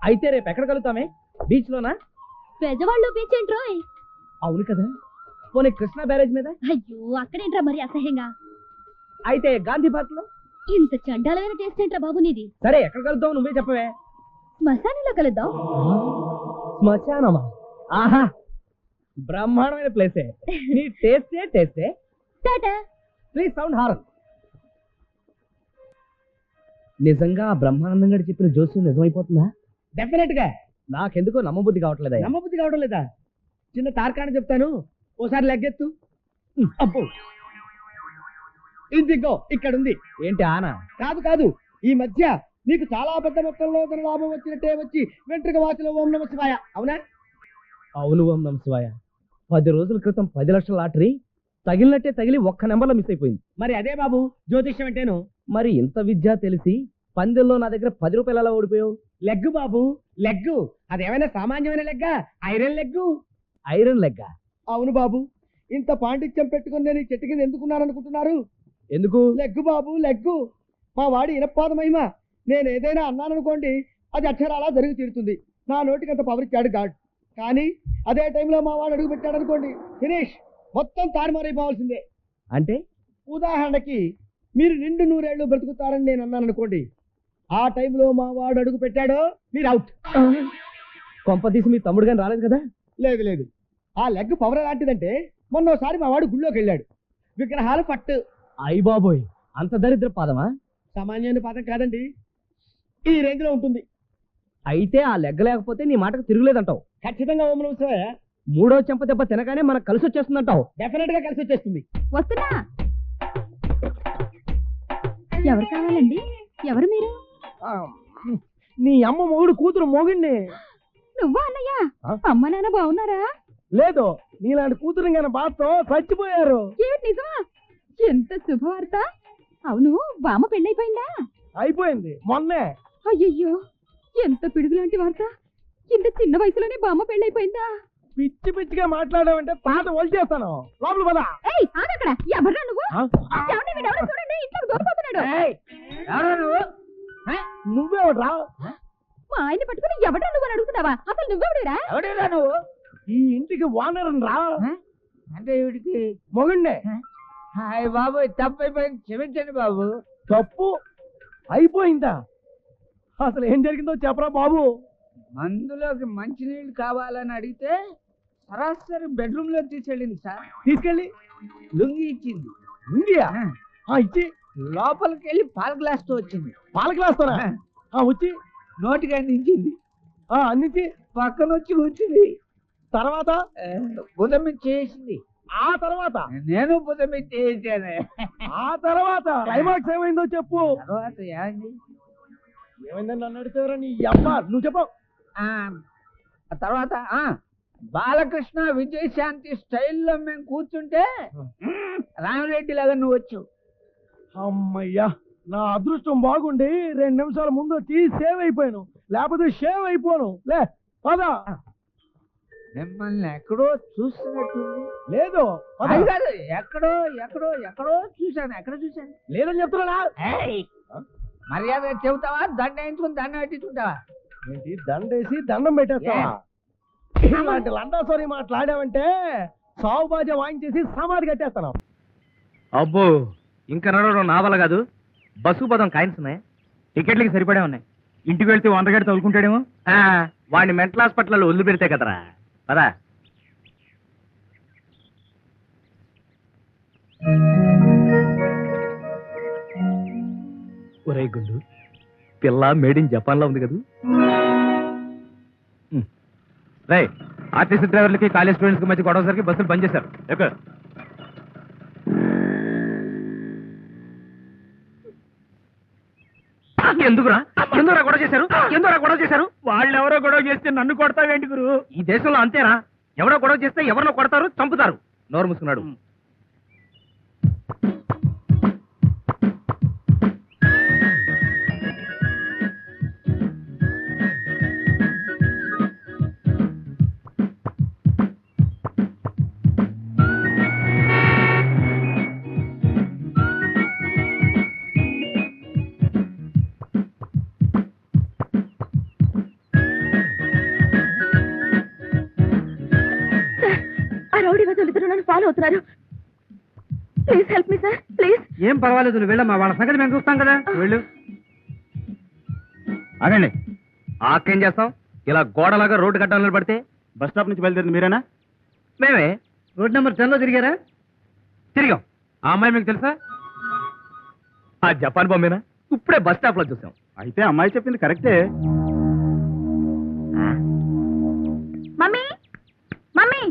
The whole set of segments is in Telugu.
అయితే రేపు ఎక్కడ కలుగుతామే? బీచ్ లోనా? పెద్దవాళ్ళు బీచ్ ఏంట్రోయ్? అవును కదా. పోనీ కృష్ణా బ్యారేజ్ మీద? అయ్యో అక్కడేంట్రా మరి అసహ్యంగా. అయితే గాంధీ పార్క్ లో? ఇంత చండాలమైన టేస్ట్ ఏంట్రా బాబు నీది? సరే ఎక్కడ కలుద్దాం నువ్వే చెప్పవే. శ్మశానంలో కలుద్దాం. శ్మశానమా? ఆహా, బ్రహ్మాండమైన ప్లేసే. నీ టేస్టే. టాటా. Please sound horn. నిజంగా బ్రహ్మానందంగా చెప్పిన జోస్యం నిజమైపోతుందా? డెఫినెట్ గా. నాకెందుకో నమ్మబుద్ధి కావటం లేదా? చిన్న తార్కాణం చెప్తాను, ఓసారి లెగ్గెత్తు. అబ్బో, ఇదిగో ఇక్కడ ఉంది. ఏంటి ఆన? కాదు, ఈ మధ్య నీకు చాలా పెద్ద మొత్తంలో ధన లాభం వచ్చినట్టే వచ్చి వెంట్రుక వాచిలో ఓం నమ శివాయ. అవునా? అవును, ఓం నమ శివాయ. 10 రోజుల క్రితం 10 లక్షల లాటరీ తగిలినట్టే తగిలి ఒక్క నెంబర్లో మిస్ అయిపోయింది. మరి అదే బాబు జ్యోతిష్యం అంటేను. మరి ఇంత విద్య తెలిసి పందెల్లో నా దగ్గర 10 రూపాయలు ఎలా ఓడిపోయావు? లెగ్గు బాబు, లెగ్గు. అదేమైనా సామాన్యమైన లెగ్గా? Iron leg. ఐరన్ లెగ్గా? అవును బాబు. ఇంత పాండిత్యం పెట్టుకుని నేను ఈ చెట్టు కింద ఎందుకున్నాననుకుంటున్నారు? ఎందుకు? లెగ్గు బాబు, లెగ్గు. మా వాడి ఇనపాద మహిమ. నేను ఏదైనా అన్నాననుకోండి, అది అక్షరాలా జరిగి తీరుతుంది. నా నోటికి అంత పవర్ ఇచ్చాడు గాడ్. కానీ అదే టైంలో మా వాడు అడుగు పెట్టాడు అనుకోండి, ఫినిష్, మొత్తం తారుమారైపోవాల్సిందే. అంటే ఉదాహరణకి మీరు నిండు 100 ఏళ్ళు బ్రతుకుతారని నేను అన్నాను అనుకోండి, ఆ టైంలో మా వాడు అడుగు పెట్టాడో మీరు అవుట్. కొంపదీసి మీ తమ్ముడు గాని రాలేదు కదా? లేదు. ఆ లెగ్ పవర్ ఎలాంటిదంటే, మొన్నోసారి మా వాడు గుళ్ళోకి వెళ్ళాడు, విగ్రహాలు పట్టు. అయ్య బాబోయ్, అంత దరిద్ర పాదమా? సామాన్యమైన పాదం కాదండి, ఈ రేంజ్ లో ఉంటుంది. అయితే ఆ లెగ్గ లేకపోతే నీ మాటకు తిరుగులేదంటావు? ఖచ్చితంగా ఓం నమః శివాయ. 3వ చెంప దెబ్బ తినగానే మనకు కలిసి వచ్చేస్తుందంటావు? డెఫినెట్ గా కలిసి వచ్చేస్తుంది. వస్తున్నా. ఎవరు కావాలండి? ఎవరు మీరు? నీ అమ్మ మొగుడు కూతురు మోగిండి. నువ్వా అన్నయ్య? అమ్మ నాన్న బాగున్నారా? లేదు, నీలాంటి కూతురు కానీ బాధతో చచ్చిపోయారు. ఏమిటి నిజమా? ఎంత శుభవార్త. అవును, బామ్మ పెళ్ళైపోయిందా? అయిపోయింది మొన్నే. అయ్యయ్యో, ఎంత పిడుగులాంటి వార్త. ఇంత చిన్న వయసులోనే బామ్మ పెళ్ళైపోయిందా? పిచ్చి పిచ్చిగా మాట్లాడావంటే తాట వలిచేస్తాను. లోపల పద. ఏయ్ ఆగక్కడ. ఎవర్రా నువ్వు? ఏమండి, వీడెవరో చూడండి, ఇంట్లోకి దూరిపోతున్నాడు. నువ్వెవడ్రా? మా ఆయన పట్టుకుని ఎవడ్రా నువ్వు అని అడుగుతున్నావా? అసలు నువ్వెవడురా? ఎవడేరా నువ్వు? ఈ ఇంటికి ఓనర్ రా. అంటే వీడికి మొగుండే. హాయ్ బాబు, తప్పు అయిపోయింది, క్షమించండి బాబు. తప్పు అయిపోయిందా? అసలు ఏం జరిగిందో చెప్పరా బాబు. మందులోకి మంచినీళ్ళు కావాలని అడిగితే సరాసరి బెడ్రూమ్ లో తీసుకెళ్ళింది సార్. తీసుకెళ్ళి లుంగి ఇచ్చింది. లుంగియా? ఇచ్చి లోపలికి వెళ్ళి పాల గ్లాస్ తో వచ్చింది. పాల గ్లాస్ తోనా? వచ్చి నోటికి అందించింది. అందించి పక్కన వచ్చి కూర్చుంది. తర్వాత బుధం మీద చేసింది. ఆ తర్వాత నేను బుధం మీద చేసాను. ఆ తర్వాత క్లైమాక్స్ ఏమైందో చెప్పు. తర్వాత ఏమైందని నన్ను అడితేవరా నీ అమ్మ? నువ్వు చెప్పు. ఆ తర్వాత బాలకృష్ణ విజయశాంతి స్టైల్లో మేము కూర్చుంటే రామిరెడ్డి లాగా నువ్వు వచ్చావు. అమ్మయ్యా, నా అదృష్టం బాగుండి 2 నిమిషాల ముందు వచ్చి సేవ్ అయిపోయాను, లేకపోతే షేవ్ అయిపోను. లే పదా. మిమ్మల్ని ఎక్కడో చూస్తున్నట్టుంది. లేదు ఎక్కడో ఎక్కడో ఎక్కడో చూశాను. ఎక్కడ చూశాను? లేదని చెప్తున్నా. మర్యాద చెబుతావా? దండ వేయించుకుని దండం పెట్టించుకుంటావా? ఏంటి దండేసి దండం పెట్టేస్తావా? ఇలాంటి లండాసోరి మాట్లాడావంటే సావు బాజా వాయించేసి సమాధి కట్టేస్తాను. అబ్బో, ఇంకా నడవడం నా వల్ల కాదు. బస్సు పదం కాయిన్స్ ఉన్నాయి, టికెట్లకి సరిపడే ఉన్నాయి. ఇంటికి వెళ్తే 100 గడి తగులుకుంటాడేమో. వాడిని మెంటల్ హాస్పిటల్లో వదిలి పెడితే కదరా. పదా. ఒరే గుండు, పిల్ల మేడ్ ఇన్ జపాన్ లో ఉంది కదా. రే, ఆర్టీసీ డ్రైవర్లకి కాలేజ్ స్టూడెంట్స్ కి మధ్య గొడవ సరికి బస్సులు బంద్ చేశారు. ఎందుకురా గొడవ చేశారు? వాళ్ళు ఎవరో గొడవ చేస్తే నన్ను కొడతావేంటి గురు? ఈ దేశంలో అంతేరా, ఎవరో గొడవ చేస్తే ఎవరినో కొడతారు, చంపుతారు. నోరు మూసుకున్నాడు. వాళ్ళిద్దరూ నన్ను ఫాలో అవుతున్నారు. Please help me sir, please. ఏం పర్వాలేదు, నువ్వు వెళ్ళమ్మా, వాళ్ళ సంగతి మేము చూస్తాం కదా. వెళ్ళు. ఆగండి. ఆకేం చేస్తాం? ఇలా గోడలాగా రోడ్డు కట్టాలని పడితే బస్ స్టాప్ నుంచి బయలుదేరింది మీరేనా? మేమే రోడ్ నెంబర్ 10లో తిరిగారా? తిరిగాం. ఆ అమ్మాయి మీకు తెలుసా? ఆ జపాన్ బొమ్మేనా? ఇప్పుడే బస్ స్టాప్ లో చూసాం. అయితే అమ్మాయి చెప్పింది కరెక్టే. మమ్మీ, మమ్మీ,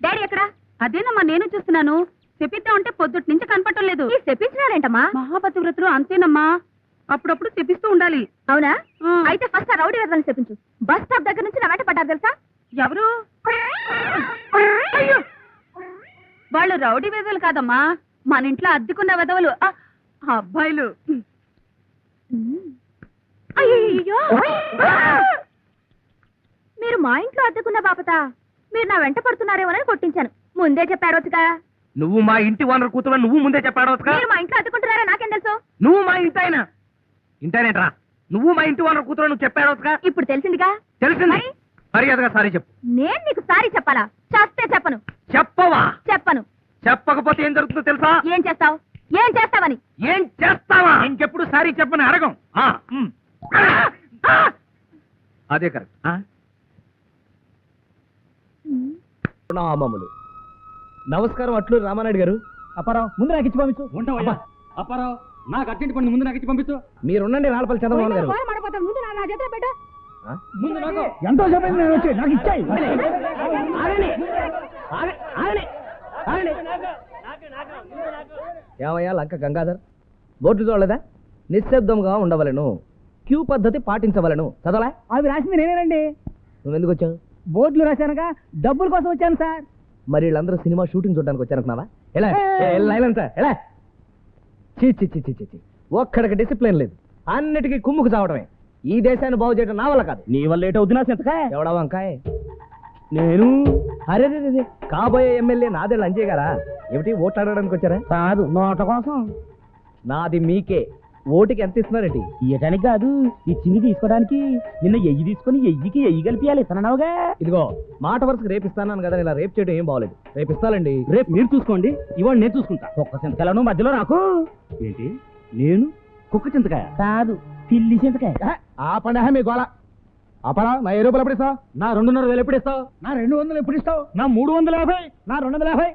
డాడీ ఎక్కడ? అదేనమ్మా నేను చూస్తున్నాను. చెప్పిద్దాం అంటే పొద్దుటి నుంచి కనపడటం లేదు. చెప్పించినారేంటమ్మా? మహాపతివ్రతులు అంతేనమ్మా, అప్పుడప్పుడు చెప్పిస్తూ ఉండాలి. అవునా? అయితే ఫస్ట్ ఆ రౌడీ వెదవని చెప్పించు. బస్ స్టాప్ దగ్గర నుంచి నా వెంట పడ్డారు తెలుసా? ఎవరు? వాళ్ళు రౌడీ వెదవలు కాదమ్మా, మన ఇంట్లో అద్దెకున్న వెదవలు. అబ్బాయిలు. అయ్యో, మీరు మా ఇంట్లో అద్దెకున్న బాపత మీరు నా వెంట పడుతున్నారేమోనని కొట్టించాను. ముందే చెప్పారోచ్చుగా. నువ్వు మా ఇంటి ఓనర్ కూతురు, నువ్వు ముందే చెప్పాడు. మీరు మా ఇంట్లో అద్దెకుంటున్నారా నాకేం తెలుసు? నువ్వు మా ఇంటాయన ఇంటానేట్రా? నువ్వు మా ఇంటి ఓనర్ కూతురు, నువ్వు చెప్పాడు. ఇప్పుడు తెలిసిందిగా. తెలిసింది. మర్యాదగా సారీ చెప్పు. నేను నీకు సారీ చెప్పాలా? చేస్తే చెప్పను. చెప్పవా? చెప్పను. చెప్పకపోతే ఏం జరుగుతుందో తెలుసా? ఏం చేస్తావు? ఏం చేస్తావని? ఏం చేస్తావా? ఇంకెప్పుడు సారీ చెప్పని అడగం. అదే కరెక్ట్. నామములు. నమస్కారం, అట్లు రామానాయుడు గారు. అప్పారావు, ముందు నాకు ఇచ్చి పంపించు. ఉంటావా? అప్పారావు, నాకు అర్జెంట్ పని, ముందు నాకు ఇచ్చి పంపించు. మీరుండండి రాళ్ళపల్లి చంద్రబాబు గారు. ముందు నాకు. ఎంతో చెప్పండి, నేను వచ్చి నాకు ఇచ్చాయి. ఏమయ్యా లంక గంగాధర్, బోర్డు చూడలేదా? నిశ్శబ్దంగా ఉండవలను, క్యూ పద్ధతి పాటించవలను. చదవలా? అవి రాసింది నేనేనండి. నువ్వెందుకు వచ్చావు? బోర్డులు రాశానుగా, డబ్బుల కోసం వచ్చాను సార్. మరి వీళ్ళందరూ సినిమా షూటింగ్ చూడడానికి వచ్చారనుకున్నావా? ఎలా ఎలా? చీ చీ చీ చీ చీ. ఒక్కడికి డిసిప్లిన్ లేదు, అన్నిటికీ కుమ్ముకు చావడమే. ఈ దేశాన్ని బాగు చేయడం నా వల్ల కాదు. నీ వల్ల ఏట అవుతున్నా సింతకాయ ఎవడా వంకాయ? నేను అరే కాబోయే ఎమ్మెల్యే నాదేళ్ళు అంజయ్ గారా? ఏమిటి ఓట్లు అడగడానికి వచ్చారా? కాదు, నోట కోసం. నాది మీకే. ఓటుకి ఎంత ఇస్తున్నారేంటి? ఇయ్యటానికి కాదు, ఇచ్చింది తీసుకోవడానికి. నిన్న ఎయ్యి తీసుకుని ఎయ్యికి ఎయ్యి కలిపియాలి ఇస్తున్నావుగా. ఇదిగో మాట వరుసకు రేపిస్తాను కదా, ఇలా రేపు చేయడం ఏం బాగోలేదు. రేపు ఇస్తానండి. రేపు మీరు చూసుకోండి, ఇవాళ నేను చూసుకుంటా. కుక్క చింతకాయలను మధ్యలో నాకు ఏంటి? నేను కుక్క చింతకాయ కాదు, పిల్లి చింతకాయ. ఆ పండగ మీ గోళ. అపరా, నా 7 రూపాయలు ఎప్పుడు ఇస్తావు? నా 2.5 ఎప్పుడు ఇస్తావు? నా 200 ఎప్పుడు ఇస్తావు? నా 350. నా 250.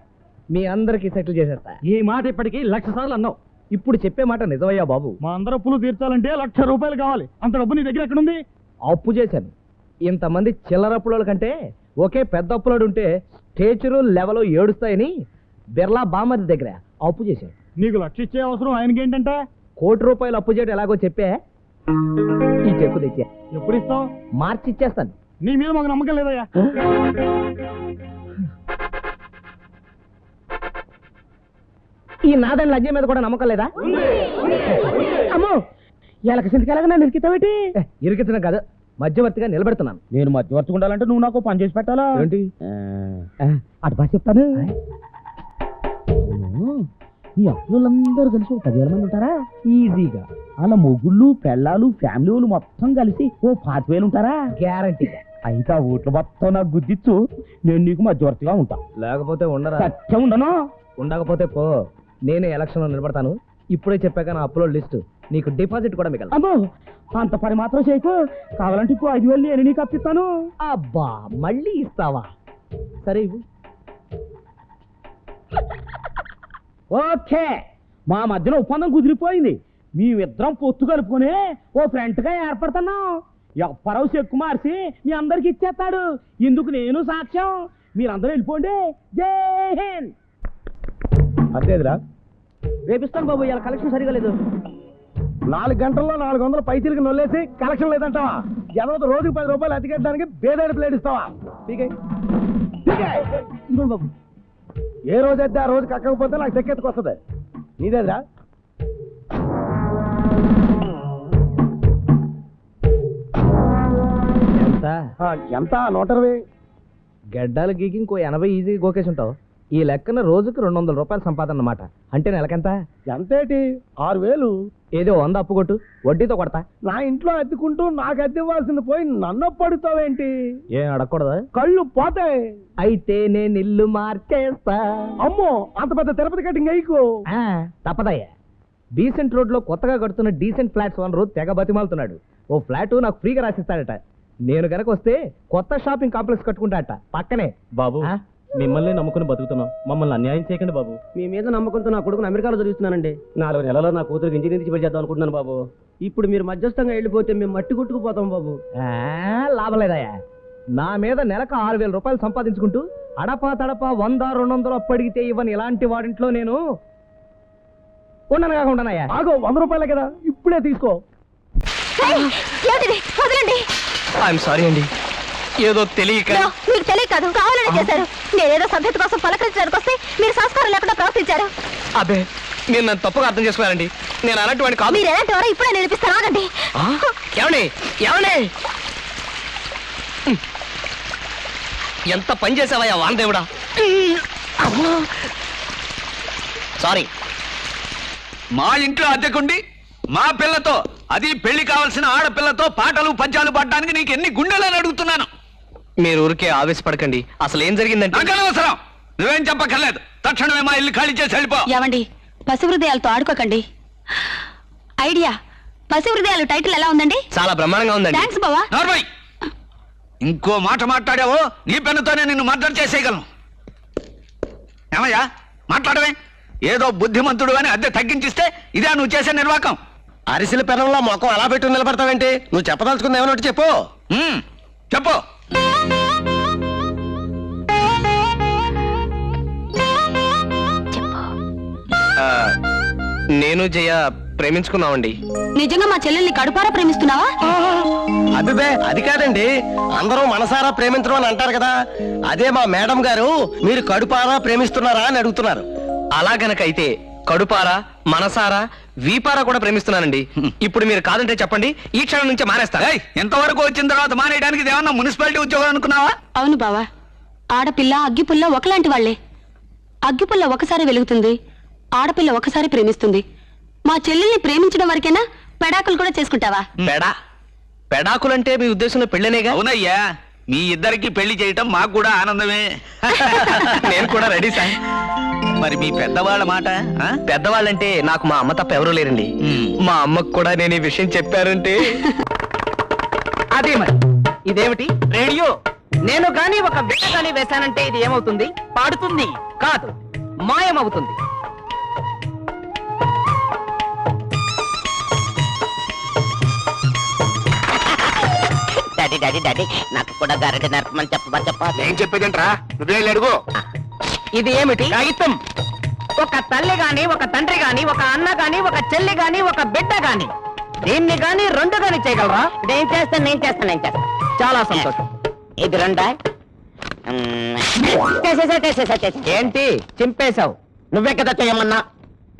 మీ అందరికి సెటిల్ చేసేస్తా. ఈ మాట ఇప్పటికీ 1,00,000 సార్లు అన్నావు. ఇప్పుడు చెప్పే మాట నిజమయ్యా బాబు. మా అందరూ అప్పులు తీర్చాలంటే 1,00,000 రూపాయలు కావాలి. అంత డబ్బు నీ దగ్గర ఎక్కడుంది? అప్పు చేశాను. ఇంతమంది చిల్లరప్పుల కంటే ఒకే పెద్ద అప్పులోడు ఉంటే స్టేచరు లెవెల్ ఏడుస్తాయని బిర్లా బామ్మది దగ్గర అప్పు చేశాను. నీకు 1,00,000 ఇచ్చే అవసరం ఆయనకి ఏంటంటే? 1,00,00,000 రూపాయలు అప్పు చేయడం ఎలాగో చెప్పే. ఈ చెక్కు తెచ్చా. ఎప్పుడు ఇస్తావు? మార్చి ఇచ్చేస్తాను. నీ మీద మాకు నమ్మకం లేదయ్యా. ఈ నాదని లజ్జ మీద కూడా నమ్మకం లేదా? అమ్మో, ఎలక సింతకాయలాగా నన్ను ఇరికితావేటి? ఇరికించడం కాదు, మధ్యవర్తిగా నిలబెడుతున్నాను. నేను మధ్యవర్తి ఉండాలంటే నువ్వు నాకు పని చేసి పెట్టాలా ఏంటి? అటు బాగా చెప్తాను. ఈ అప్పులందరూ కలిసి 10,000 మంది ఉంటారా? ఈజీగా. అలా మొగుళ్ళు, పెళ్ళాలు, ఫ్యామిలీ వాళ్ళు మొత్తం కలిసి 5,000 ఉంటారా? గ్యారంటీ. అయితే ఆ ఓట్లు మొత్తం నాకు గుద్దిచ్చు, నేను నీకు మధ్యవర్తిగా ఉంటా. లేకపోతే ఉండరా? సత్యం ఉండను. ఉండకపోతే పో, నేనే ఎలక్షన్ లో నిలబడతాను. ఇప్పుడే చెప్పాక నా అప్పులో లిస్టు, నీకు డిపాజిట్ కూడా మిగలదు. అబ్బో, అంత పని మాత్రం చేయకు. కావాలంటే ఇప్పుడు 5,000 నేను నీకు అప్పిస్తాను. అబ్బా, మళ్ళీ ఇస్తావా? సరే ఇవ్వు. ఓకే, మా మధ్యలో ఒప్పందం కుదిరిపోయింది. మేమిద్దరం పొత్తు కలుపుకొని ఓ ఫ్రెంట్ గా ఏర్పడుతున్నాం. ఎప్పరవు చెక్కు మార్చి మీ అందరికి ఇచ్చేస్తాడు. ఇందుకు నేను సాక్ష్యం. మీరందరూ వెళ్ళిపోండి. జై హింద్. అంతేదిరా, రేపిస్తాను బాబు. ఇలా కలెక్షన్ సరిగా లేదు. 4 గంటల్లో 400 పైచీలకి నొల్లేసి కలెక్షన్ లేదంటావా? ఎవరో రోజుకి 10 రూపాయలు అతికెట్టడానికి బేదాడి ప్లేట్ ఇస్తావా? ఇంకోటి బాబు, ఏ రోజైతే ఆ రోజు కక్కకపోతే నాకు తెక్కెత్తుకొస్తుంది. నీదేదిరా? ఎంత? 120. గడ్డాలు గీకి ఇంకో 80 ఈజీ గోకేసి ఉంటావు. ఈ లెక్కన రోజుకి 200 రూపాయలు సంపాదన అన్నమాట. అంటే నెలకెంత? ఎంతేటి? 6000. ఏదో 100 అప్పు కొట్టు, వడ్డీతో కొడతా. నా ఇంట్లో అద్దెకుంటూ నాకు అద్దె ఇవ్వాల్సింది పోయి నన్ను పడుతావేంటి? ఏం అడగకూడదా? కళ్ళు పోతాయి. అయితే నేను ఇల్లు మార్చేస్తా. అమ్మో, అంత పెద్ద తిరుపతి కటింగ్ అయ్యకు. తప్పదయ్యా. డీసెంట్ రోడ్ లో కొత్తగా కడుతున్న డీసెంట్ ఫ్లాట్స్ ఓనరు తెగ బతిమాలుతున్నాడు. ఓ ఫ్లాట్ నాకు ఫ్రీగా రాసిస్తాడట. నేను గనక వస్తే కొత్త షాపింగ్ కాంప్లెక్స్ కట్టుకుంటాడట పక్కనే. బాబు, మిమ్మల్ని నమ్ముకుని బతుకుతున్నాం, మమ్మల్ని అన్యాయం చేయకండి బాబు. మీ మీద నమ్మకంతో నా కొడుకుని అమెరికాలో చదివిస్తున్నానండి. 4 నెలల్లో నా కూతురికి ఇంజనీరింగ్ చివరి చేద్దాం అనుకుంటున్నాను బాబు. ఇప్పుడు మీరు మధ్యస్థంగా వెళ్ళిపోతే మేము మట్టి కొట్టుకుపోతాం బాబు. లాభం లేదయ్యా. నా మీద నెలకు 6000 రూపాయలు సంపాదించుకుంటూ అడపా తడపా 100, 200 అప్పడిగితే ఇవ్వని ఇలాంటి వాడింట్లో నేను ఉండను కాకుండానయ్యా. ఆగో, 100 రూపాయలే కదా, ఇప్పుడే తీసుకో. ఐఎమ్ సారీ అండి, ఏదో తెలియక. మీకు తెలియక కాదు, కావాలని చేశారు. నేనేదో సభ్యత కోసం పలకరించడానికి వస్తే మీరు సంస్కారం లేకుండా ప్రవర్తించారు. అబ్బే, మీరు నన్ను తప్పుగా అర్థం చేసుకున్నారండి. నేను అలాంటి వాడిని కాదు. మీరు ఎలాంటి వారో ఇప్పుడే నేర్పిస్తాను, ఆగండి. ఏమండి ఎంత పని చేసావయ్యా వాందేవుడా. సారీ. మా ఇంట్లో అద్దెకుండి మా పిల్లతో, అది పెళ్లి కావాల్సిన ఆడపిల్లతో పాటలు పద్యాలు పాడడానికి నీకు ఎన్ని గుండెలని అడుగుతున్నాను. మీరు ఊరికే ఆవేశపడకండి. అసలు ఏం జరిగిందంటే, నాకు అనవసరం, నువ్వేం చెప్పక్కర్లేదు. తక్షణమే మా ఇల్లు ఖాళీ చేసి వెళ్ళిపో. ఏమండి, పసి హృదయాలతో ఆడుకోకండి. ఐడియా, పసి హృదయాలు టైటిల్ ఎలా ఉందండి? చాలా బ్రహ్మాండంగా ఉందండి. థ్యాంక్స్ బావా. నార్మల్, ఇంకో మాట మాట్లాడావో నీ పెన్నుతోనే నిన్ను మర్డర్ చేసేయగలను. ఏమయ్యా మాట్లాడవే? ఏదో బుద్ధిమంతుడు అని అద్దె తగ్గించిస్తే ఇదే నువ్వు చేసే నిర్వాకం. అరిసెల పెనంలో మొఖం అలా పెట్టి నిలబడతావేంటి? నువ్వు చెప్పదలుచుకుంది ఏమన్నట్టు చెప్పు. చెప్పు. నేను జయ ప్రేమించుకున్నామండి. నిజంగా మా చెల్లెల్ని కడుపారా ప్రేమిస్తున్నావా? అబ్బిబే, అది కాదండి. అందరూ మనసారా ప్రేమించడం అని అంటారు కదా, అదే మా మేడం గారు మీరు కడుపారా ప్రేమిస్తున్నారా అని అడుగుతున్నారు. అలా గనకైతే కడుపారా, మనసారా, వీపారా కూడా ప్రేమిస్తున్నానండి. ఇప్పుడు మీరు కాదంటే చెప్పండి, ఈ క్షణం నుంచి మానేస్తా. ఎంతవరకు వచ్చిన తర్వాత మానేయడానికి ఇదేమన్నా మున్సిపాలిటీ ఉద్యోగం అనుకున్నావా? అవును బావా, ఆడపిల్ల అగ్గిపుల్ల ఒకలాంటి వాళ్లే. అగ్గిపుల్ల ఒకసారి వెలుగుతుంది, ఆడపిల్ల ఒకసారి ప్రేమిస్తుంది. మా చెల్లెల్ని ప్రేమించడం వరకేనా? పెడాకులు కూడా చేసుకుంటావా? పెడాకులంటే మీ ఉద్దేశంలో పెళ్ళనేగా? అవునయ్యా, మీ ఇద్దరికి పెళ్లి చేయటం మాకు కూడా ఆనందమే. నేను కూడా రెడీ సార్. మరి మీ పెద్దవాళ్ళ మాట? పెద్దవాళ్ళంటే నాకు మా అమ్మ తప్ప ఎవరూ లేరండి. మా అమ్మకు కూడా నేను ఈ విషయం చెప్పారంటే అదే మరి. ఇదేమిటి రేడియో? నేను కానీ ఒక బిడ్డ కానీ వేశానంటే ఇది ఏమవుతుంది? పాడుతుంది కాదు, మాయమవుతుంది. డాడీ డాడీ డాడీ, నాకు కూడా గారెడి నరకమని చెప్పా. నేను చెప్పేదేంట్రా, నువ్వే అడుగు. ఇది ఏమిటి? కాగితం. ఒక తల్లి గాని, ఒక తండ్రి గాని, ఒక అన్న గాని, ఒక చెల్లి గాని, ఒక బిడ్డ గాని, దీన్ని గాని 2 గాని చేయగలరా? నేను చేస్తాను. చాలా సంతోషం. ఇది 2. ఏంటి చింపేశావు? నువ్వే కదా చేయమన్నా.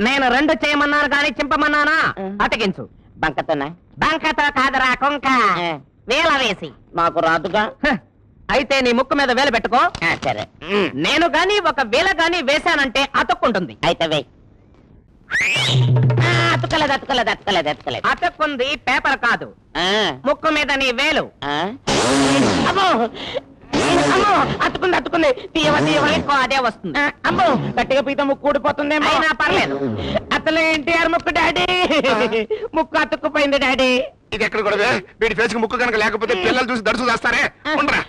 నేను 2 చేయమన్నాను కానీ చింపమన్నానా? అటకించు. బంకతోనా? బంకతో కాదురా, కొంక. వేల వేసి. నాకు రాదుగా. అయితే నీ ముక్కు మీద వేలు పెట్టుకో. సరే. నేను గాని ఒక వేల గాని వేశానంటే అతుక్కుంటుంది. అయితే వేయ్. అతుక్కలేదు. అతుక్కుంది పేపర్ కాదు, ముక్కు మీద నీ వేలు. అమ్మో అతుకుంది. తీయవ ఎక్కువ అదే వస్తుంది. అమ్మో, గట్టిగా పీత ముక్కు ఊడిపోతుంది. అయినా పర్లేదు. అసలు ఎన్టీఆర్ ముక్కు డాడీ. ముక్కు అతుక్కుపోయింది డాడీ. ఇది ఎక్కడ కూడా వీడి ఫేస్ కి ముక్కు కనుక లేకపోతే పిల్లలు చూసి దడుచు చేస్తారే. ఉండరా.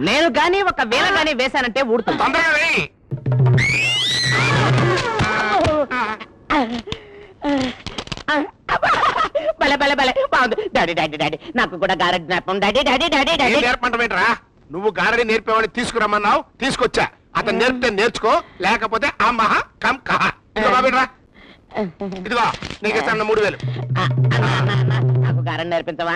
నేను గాని ఒక వేల గాని వేశానంటే ఊడుతుంది. తొందరగా వెయ్యి. భలే బాగుంది. డాడీ నాకు కూడా గారెడ్ జ్ఞాపకం. డాడీ నేర్పంటమేంట్రా? నువ్వు గారడి నేర్పేవాడిని తీసుకురమ్మన్నావు, తీసుకొచ్చా. అతను నేర్పితే నేర్చుకో, లేకపోతే అమ్మహ కం కహ. ఇదిగో నీకు 3000. నాకు గారెడ్ నేర్పించవా?